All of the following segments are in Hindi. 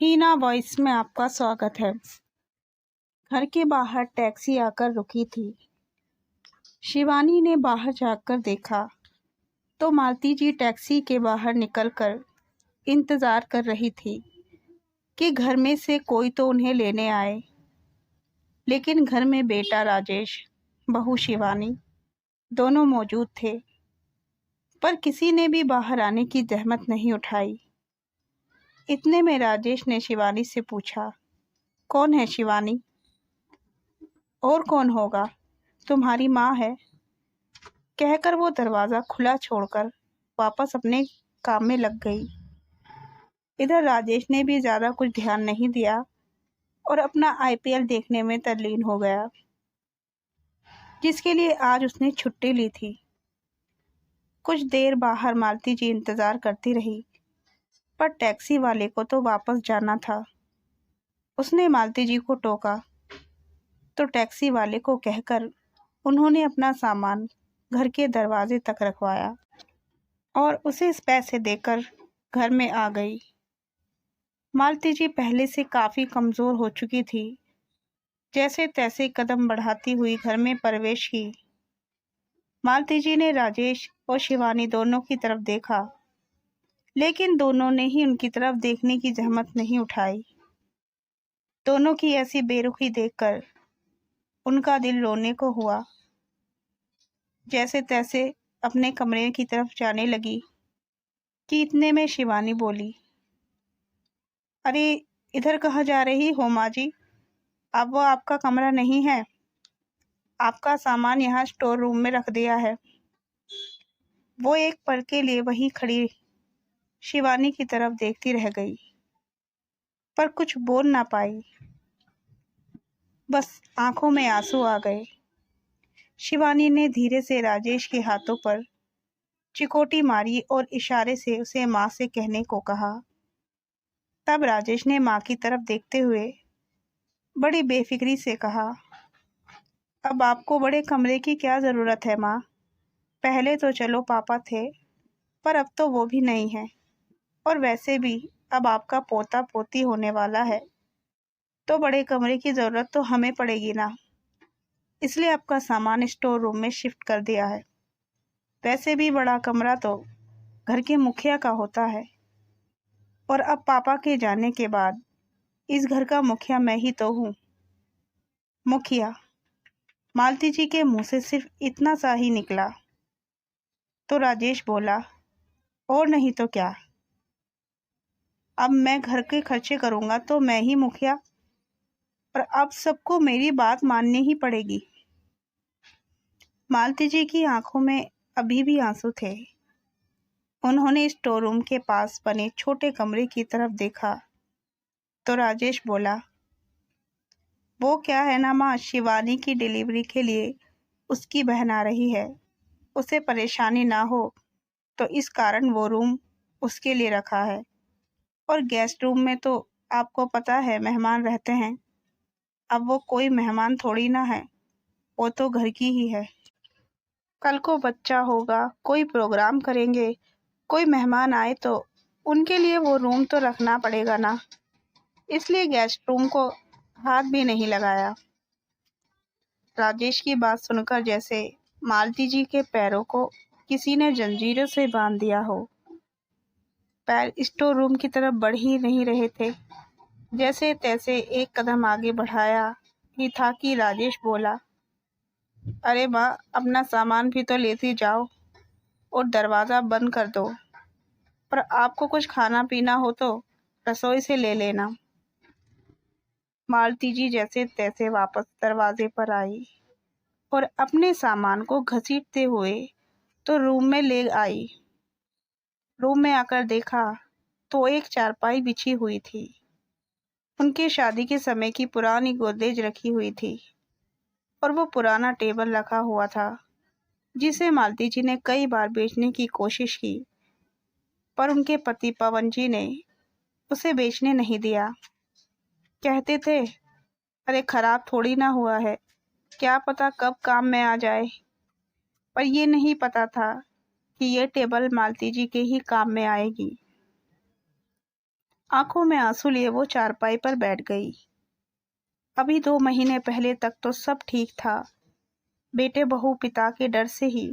हीना वॉइस में आपका स्वागत है। घर के बाहर टैक्सी आकर रुकी थी। शिवानी ने बाहर जाकर देखा तो मालती जी टैक्सी के बाहर निकलकर इंतजार कर रही थी कि घर में से कोई तो उन्हें लेने आए। लेकिन घर में बेटा राजेश, बहू शिवानी दोनों मौजूद थे, पर किसी ने भी बाहर आने की जहमत नहीं उठाई। इतने में राजेश ने शिवानी से पूछा, कौन है शिवानी? और कौन होगा, तुम्हारी माँ है, कहकर वो दरवाज़ा खुला छोड़कर वापस अपने काम में लग गई। इधर राजेश ने भी ज़्यादा कुछ ध्यान नहीं दिया और अपना आईपीएल देखने में तल्लीन हो गया, जिसके लिए आज उसने छुट्टी ली थी। कुछ देर बाहर मालती जी इंतज़ार करती रही, पर टैक्सी वाले को तो वापस जाना था। उसने मालती जी को टोका तो टैक्सी वाले को कहकर उन्होंने अपना सामान घर के दरवाजे तक रखवाया और उसे पैसे देकर घर में आ गई। मालती जी पहले से काफ़ी कमज़ोर हो चुकी थी। जैसे तैसे कदम बढ़ाती हुई घर में प्रवेश की। मालती जी ने राजेश और शिवानी दोनों की तरफ देखा, लेकिन दोनों ने ही उनकी तरफ देखने की जहमत नहीं उठाई। दोनों की ऐसी बेरुखी देखकर उनका दिल रोने को हुआ। जैसे तैसे अपने कमरे की तरफ जाने लगी कि इतने में शिवानी बोली, अरे इधर कहाँ जा रही हो माँ जी? अब वो आपका कमरा नहीं है, आपका सामान यहाँ स्टोर रूम में रख दिया है। वो एक पल के लिए वहीं खड़ी शिवानी की तरफ देखती रह गई, पर कुछ बोल ना पाई। बस आंखों में आंसू आ गए। शिवानी ने धीरे से राजेश के हाथों पर चिकोटी मारी और इशारे से उसे माँ से कहने को कहा। तब राजेश ने माँ की तरफ देखते हुए बड़ी बेफिक्री से कहा, अब आपको बड़े कमरे की क्या ज़रूरत है माँ? पहले तो चलो पापा थे, पर अब तो वो भी नहीं है, और वैसे भी अब आपका पोता पोती होने वाला है, तो बड़े कमरे की ज़रूरत तो हमें पड़ेगी ना। इसलिए आपका सामान स्टोर रूम में शिफ्ट कर दिया है। वैसे भी बड़ा कमरा तो घर के मुखिया का होता है, और अब पापा के जाने के बाद इस घर का मुखिया मैं ही तो हूँ। मुखिया? मालती जी के मुंह से सिर्फ इतना सा ही निकला तो राजेश बोला, और नहीं तो क्या, अब मैं घर के खर्चे करूँगा तो मैं ही मुखिया, और अब सबको मेरी बात माननी ही पड़ेगी। मालती जी की आंखों में अभी भी आंसू थे। उन्होंने स्टोर रूम के पास बने छोटे कमरे की तरफ देखा तो राजेश बोला, वो क्या है ना माँ, शिवानी की डिलीवरी के लिए उसकी बहन आ रही है, उसे परेशानी ना हो तो इस कारण वो रूम उसके लिए रखा है। और गेस्ट रूम में तो आपको पता है मेहमान रहते हैं। अब वो कोई मेहमान थोड़ी ना है, वो तो घर की ही है। कल को बच्चा होगा, कोई प्रोग्राम करेंगे, कोई मेहमान आए तो उनके लिए वो रूम तो रखना पड़ेगा ना, इसलिए गेस्ट रूम को हाथ भी नहीं लगाया। राजेश की बात सुनकर जैसे मालती जी के पैरों को किसी ने जंजीरों से बांध दिया हो। पैर स्टोर रूम की तरफ बढ़ ही नहीं रहे थे। जैसे तैसे एक कदम आगे बढ़ाया ही था कि राजेश बोला, अरे माँ, अपना सामान भी तो लेती जाओ और दरवाज़ा बंद कर दो, पर आपको कुछ खाना पीना हो तो रसोई से ले लेना। मालती जी जैसे तैसे वापस दरवाजे पर आई और अपने सामान को घसीटते हुए तो रूम में ले आई। रूम में आकर देखा तो एक चारपाई बिछी हुई थी। उनकी शादी के समय की पुरानी गोदरेज रखी हुई थी, और वो पुराना टेबल रखा हुआ था जिसे मालती जी ने कई बार बेचने की कोशिश की, पर उनके पति पवन जी ने उसे बेचने नहीं दिया। कहते थे, अरे खराब थोड़ी ना हुआ है, क्या पता कब काम में आ जाए। पर ये नहीं पता था कि ये टेबल मालती जी के ही काम में आएगी। आंखों में आंसू लिए वो चारपाई पर बैठ गई। अभी 2 महीने पहले तक तो सब ठीक था। बेटे बहू पिता के डर से ही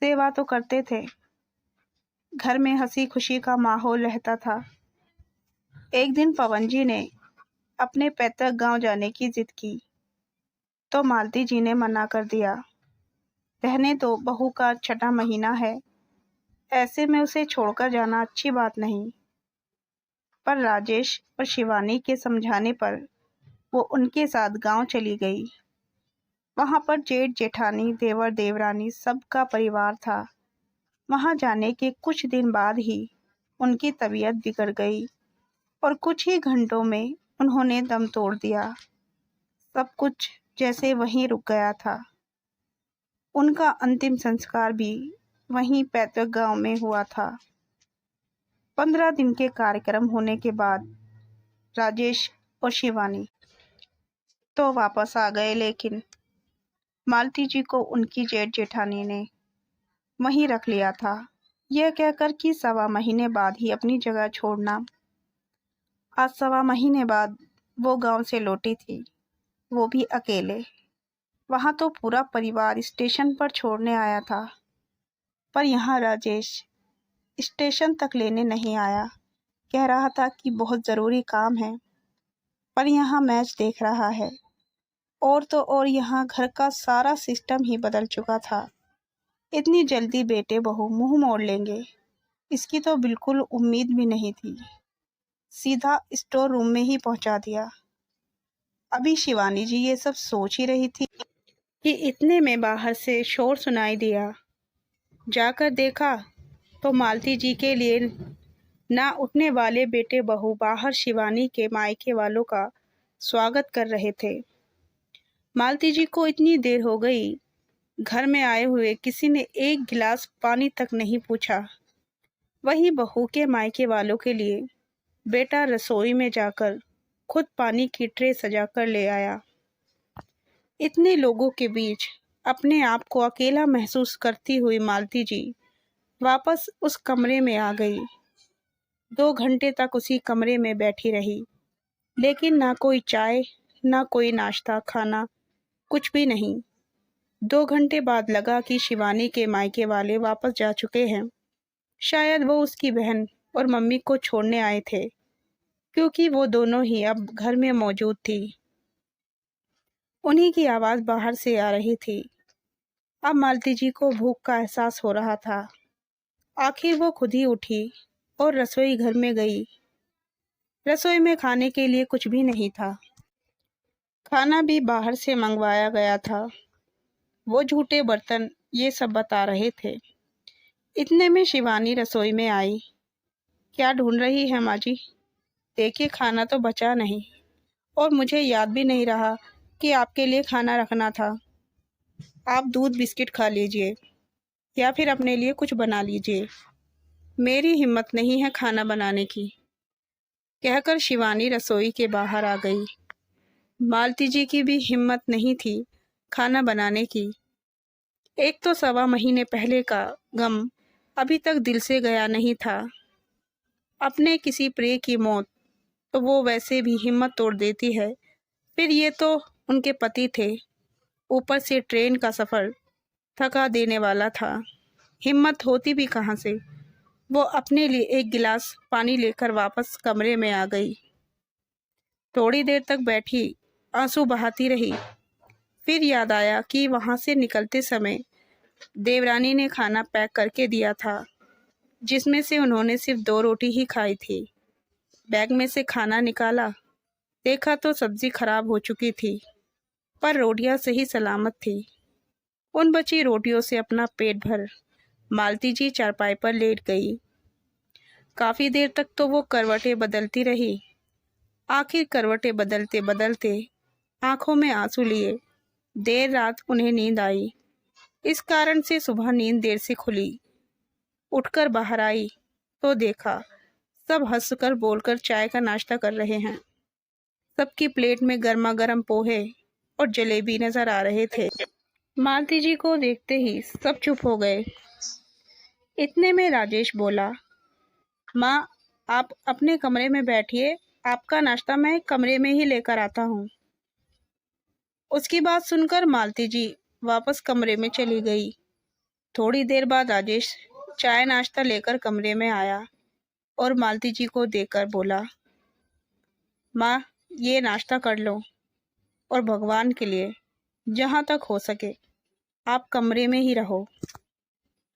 सेवा तो करते थे। घर में हंसी खुशी का माहौल रहता था। एक दिन पवन जी ने अपने पैतृक गांव जाने की जिद की तो मालती जी ने मना कर दिया। रहने दो, बहू का 6वां महीना है, ऐसे में उसे छोड़कर जाना अच्छी बात नहीं। पर राजेश और शिवानी के समझाने पर वो उनके साथ गांव चली गई। वहां पर जेठ जेठानी देवर देवरानी सबका परिवार था। वहां जाने के कुछ दिन बाद ही उनकी तबीयत बिगड़ गई और कुछ ही घंटों में उन्होंने दम तोड़ दिया। सब कुछ जैसे वहीं रुक गया था। उनका अंतिम संस्कार भी वहीं पैतृक गांव में हुआ था। 15 दिन के कार्यक्रम होने के बाद राजेश और शिवानी तो वापस आ गए, लेकिन मालती जी को उनकी जेठ जेठानी ने वहीं रख लिया था, यह कहकर कि 1.25 महीने बाद ही अपनी जगह छोड़ना। आज 1.25 महीने बाद वो गांव से लौटी थी, वो भी अकेले। वहां तो पूरा परिवार स्टेशन पर छोड़ने आया था, पर यहाँ राजेश स्टेशन तक लेने नहीं आया। कह रहा था कि बहुत ज़रूरी काम है, पर यहाँ मैच देख रहा है। और तो और यहाँ घर का सारा सिस्टम ही बदल चुका था। इतनी जल्दी बेटे बहू मुंह मोड़ लेंगे, इसकी तो बिल्कुल उम्मीद भी नहीं थी। सीधा स्टोर रूम में ही पहुंचा दिया। अभी शिवानी जी ये सब सोच ही रही थी कि इतने में बाहर से शोर सुनाई दिया। जाकर देखा तो मालती जी के लिए ना उठने वाले बेटे बहू बाहर शिवानी के मायके वालों का स्वागत कर रहे थे। मालती जी को इतनी देर हो गई, घर में आए हुए किसी ने एक गिलास पानी तक नहीं पूछा। वही बहू के मायके वालों के लिए बेटा रसोई में जाकर खुद पानी की ट्रे सजाकर ले आया। इतने लोगों के बीच अपने आप को अकेला महसूस करती हुई मालती जी वापस उस कमरे में आ गई। 2 घंटे तक उसी कमरे में बैठी रही, लेकिन ना कोई चाय, ना कोई नाश्ता खाना, कुछ भी नहीं। 2 घंटे बाद लगा कि शिवानी के मायके वाले वापस जा चुके हैं। शायद वो उसकी बहन और मम्मी को छोड़ने आए थे, क्योंकि वो दोनों ही अब घर में मौजूद थी। उन्हीं की आवाज़ बाहर से आ रही थी। अब मालती जी को भूख का एहसास हो रहा था। आखिर वो खुद ही उठी और रसोई घर में गई। रसोई में खाने के लिए कुछ भी नहीं था। खाना भी बाहर से मंगवाया गया था। वो झूठे बर्तन ये सब बता रहे थे। इतने में शिवानी रसोई में आई। क्या ढूंढ रही है माँ जी? देखिए, खाना तो बचा नहीं और मुझे याद भी नहीं रहा कि आपके लिए खाना रखना था। आप दूध बिस्किट खा लीजिए या फिर अपने लिए कुछ बना लीजिए। मेरी हिम्मत नहीं है खाना बनाने की, कहकर शिवानी रसोई के बाहर आ गई। मालती जी की भी हिम्मत नहीं थी खाना बनाने की। एक तो 1.25 महीने पहले का गम अभी तक दिल से गया नहीं था। अपने किसी प्रिय की मौत तो वो वैसे भी हिम्मत तोड़ देती है, फिर ये तो उनके पति थे। ऊपर से ट्रेन का सफ़र थका देने वाला था। हिम्मत होती भी कहाँ से। वो अपने लिए एक गिलास पानी लेकर वापस कमरे में आ गई। थोड़ी देर तक बैठी आंसू बहाती रही। फिर याद आया कि वहाँ से निकलते समय देवरानी ने खाना पैक करके दिया था, जिसमें से उन्होंने सिर्फ 2 रोटी ही खाई थी। बैग में से खाना निकाला, देखा तो सब्जी खराब हो चुकी थी, पर रोटियां सही सलामत थी। उन बची रोटियों से अपना पेट भर मालती जी चारपाई पर लेट गई। काफ़ी देर तक तो वो करवटें बदलती रही। आखिर करवटें बदलते बदलते आंखों में आंसू लिए देर रात उन्हें नींद आई। इस कारण से सुबह नींद देर से खुली। उठकर बाहर आई तो देखा सब हंसकर बोलकर चाय का नाश्ता कर रहे हैं। सबकी प्लेट में गर्मा गर्म पोहे और जलेबी नजर आ रहे थे। मालती जी को देखते ही सब चुप हो गए। इतने में राजेश बोला, माँ, आप अपने कमरे में बैठिए, आपका नाश्ता मैं कमरे में ही लेकर आता हूँ। उसकी बात सुनकर मालती जी वापस कमरे में चली गई। थोड़ी देर बाद राजेश चाय नाश्ता लेकर कमरे में आया और मालती जी को देकर बोला, माँ, ये नाश्ता कर लो और भगवान के लिए जहाँ तक हो सके आप कमरे में ही रहो।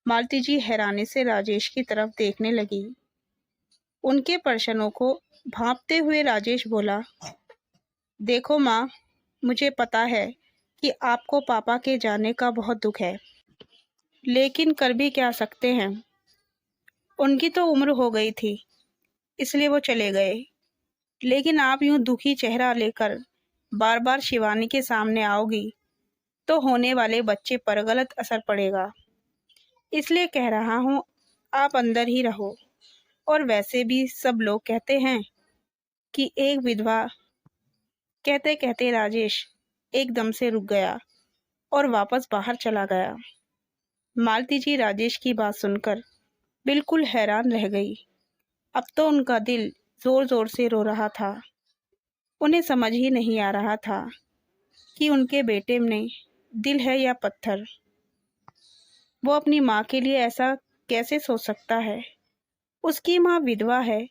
मालती जी हैरानी से राजेश की तरफ देखने लगी। उनके प्रश्नों को भांपते हुए राजेश बोला, देखो माँ, मुझे पता है कि आपको पापा के जाने का बहुत दुख है, लेकिन कर भी क्या सकते हैं। उनकी तो उम्र हो गई थी, इसलिए वो चले गए। लेकिन आप यूं दुखी चेहरा लेकर बार बार शिवानी के सामने आओगी तो होने वाले बच्चे पर गलत असर पड़ेगा। इसलिए कह रहा हूँ, आप अंदर ही रहो। और वैसे भी सब लोग कहते हैं कि एक विधवा। कहते कहते राजेश एकदम से रुक गया और वापस बाहर चला गया। मालती जी राजेश की बात सुनकर बिल्कुल हैरान रह गई। अब तो उनका दिल जोर जोर से रो रहा था। उन्हें समझ ही नहीं आ रहा था कि उनके बेटे में दिल है या पत्थर। वो अपनी माँ के लिए ऐसा कैसे सोच सकता है। उसकी माँ विधवा है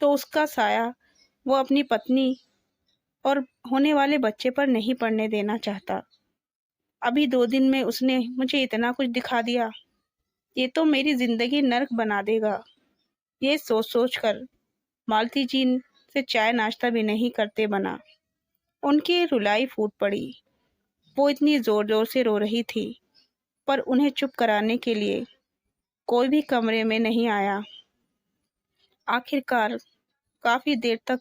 तो उसका साया वो अपनी पत्नी और होने वाले बच्चे पर नहीं पड़ने देना चाहता। अभी 2 दिन में उसने मुझे इतना कुछ दिखा दिया, ये तो मेरी जिंदगी नर्क बना देगा। ये सोच सोच कर मालती जी से चाय नाश्ता भी नहीं करते बना। उनकी रुलाई फूट पड़ी। वो इतनी जोर जोर से रो रही थी, पर उन्हें चुप कराने के लिए कोई भी कमरे में नहीं आया। आखिरकार काफी देर तक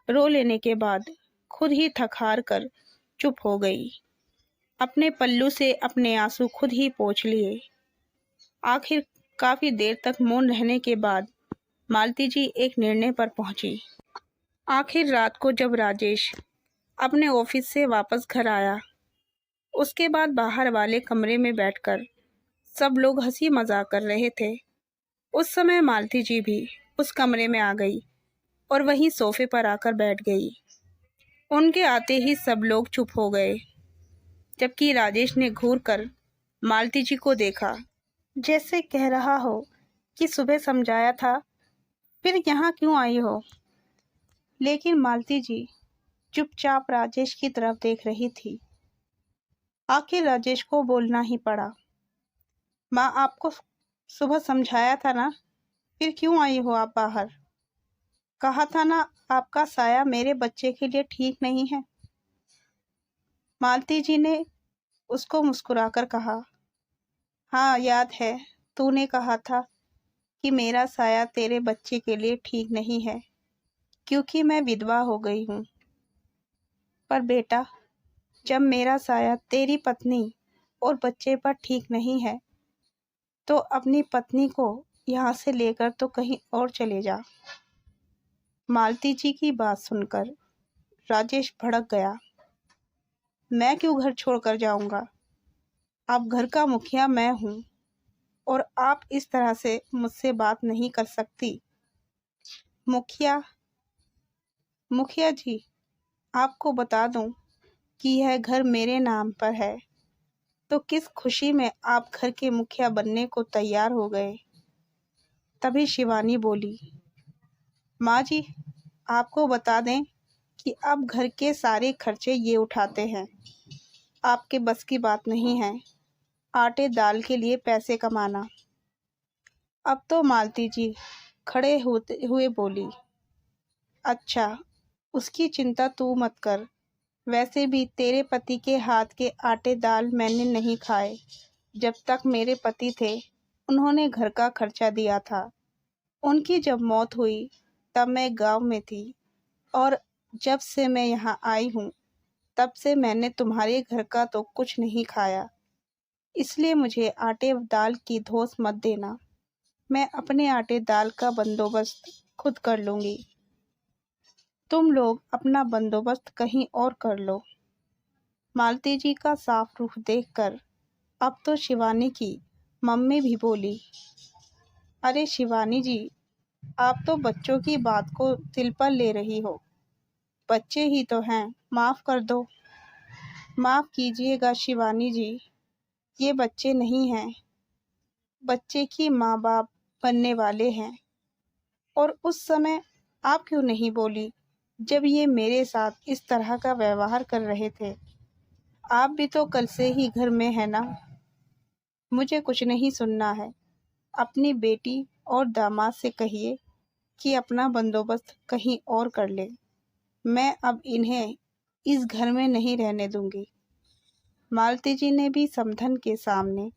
रो लेने के बाद खुद ही थक हार कर चुप हो गई। अपने पल्लू से अपने आंसू खुद ही पोंछ लिए। आखिर काफी देर तक मौन रहने के बाद मालती जी एक निर्णय पर पहुंची। आखिर रात को जब राजेश अपने ऑफिस से वापस घर आया, उसके बाद बाहर वाले कमरे में बैठकर सब लोग हंसी मजाक कर रहे थे। उस समय मालती जी भी उस कमरे में आ गई और वहीं सोफे पर आकर बैठ गई। उनके आते ही सब लोग चुप हो गए, जबकि राजेश ने घूर कर मालती जी को देखा, जैसे कह रहा हो कि सुबह समझाया था, फिर यहाँ क्यों आई हो। लेकिन मालती जी चुपचाप राजेश की तरफ देख रही थी। आखिर राजेश को बोलना ही पड़ा, माँ, आपको सुबह समझाया था ना, फिर क्यों आई हो आप बाहर। कहा था ना आपका साया मेरे बच्चे के लिए ठीक नहीं है। मालती जी ने उसको मुस्कुराकर कहा, हाँ याद है, तूने कहा था कि मेरा साया तेरे बच्चे के लिए ठीक नहीं है क्योंकि मैं विधवा हो गई हूँ। पर बेटा, जब मेरा साया तेरी पत्नी और बच्चे पर ठीक नहीं है तो अपनी पत्नी को यहाँ से लेकर तो कहीं और चले जा। मालती जी की बात सुनकर राजेश भड़क गया। मैं क्यों घर छोड़कर जाऊंगा। आप घर का मुखिया मैं हूँ और आप इस तरह से मुझसे बात नहीं कर सकती। मुखिया मुखिया जी, आपको बता दूं कि यह घर मेरे नाम पर है, तो किस खुशी में आप घर के मुखिया बनने को तैयार हो गए। तभी शिवानी बोली, माँ जी, आपको बता दें कि अब घर के सारे खर्चे ये उठाते हैं। आपके बस की बात नहीं है आटे दाल के लिए पैसे कमाना। अब तो मालती जी खड़े होते हुए बोली, अच्छा, उसकी चिंता तू मत कर। वैसे भी तेरे पति के हाथ के आटे दाल मैंने नहीं खाए। जब तक मेरे पति थे उन्होंने घर का खर्चा दिया था। उनकी जब मौत हुई तब मैं गांव में थी और जब से मैं यहाँ आई हूँ तब से मैंने तुम्हारे घर का तो कुछ नहीं खाया। इसलिए मुझे आटे दाल की धौंस मत देना। मैं अपने आटे दाल का बंदोबस्त खुद कर लूँगी। तुम लोग अपना बंदोबस्त कहीं और कर लो। मालती जी का साफ रुख देखकर अब तो शिवानी की मम्मी भी बोली, अरे शिवानी जी, आप तो बच्चों की बात को दिल पर ले रही हो। बच्चे ही तो हैं, माफ़ कर दो। माफ़ कीजिएगा शिवानी जी, ये बच्चे नहीं हैं। बच्चे की माँ बाप बनने वाले हैं। और उस समय आप क्यों नहीं बोली जब ये मेरे साथ इस तरह का व्यवहार कर रहे थे? आप भी तो कल से ही घर में है ना। मुझे कुछ नहीं सुनना है। अपनी बेटी और दामाद से कहिए कि अपना बंदोबस्त कहीं और कर ले। मैं अब इन्हें इस घर में नहीं रहने दूंगी। मालती जी ने भी समधन के सामने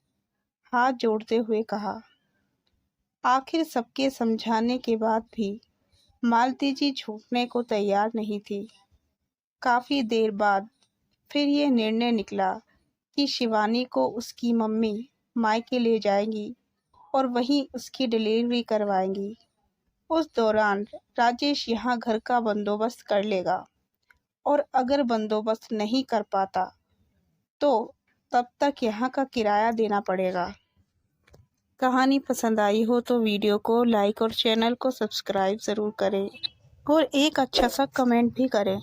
हाथ जोड़ते हुए कहा। आखिर सबके समझाने के बाद भी मालती जी छूटने को तैयार नहीं थी। काफ़ी देर बाद फिर ये निर्णय निकला कि शिवानी को उसकी मम्मी मायके ले जाएंगी और वहीं उसकी डिलीवरी करवाएंगी। उस दौरान राजेश यहाँ घर का बंदोबस्त कर लेगा और अगर बंदोबस्त नहीं कर पाता तो तब तक यहाँ का किराया देना पड़ेगा। कहानी पसंद आई हो तो वीडियो को लाइक और चैनल को सब्सक्राइब ज़रूर करें और एक अच्छा सा कमेंट भी करें।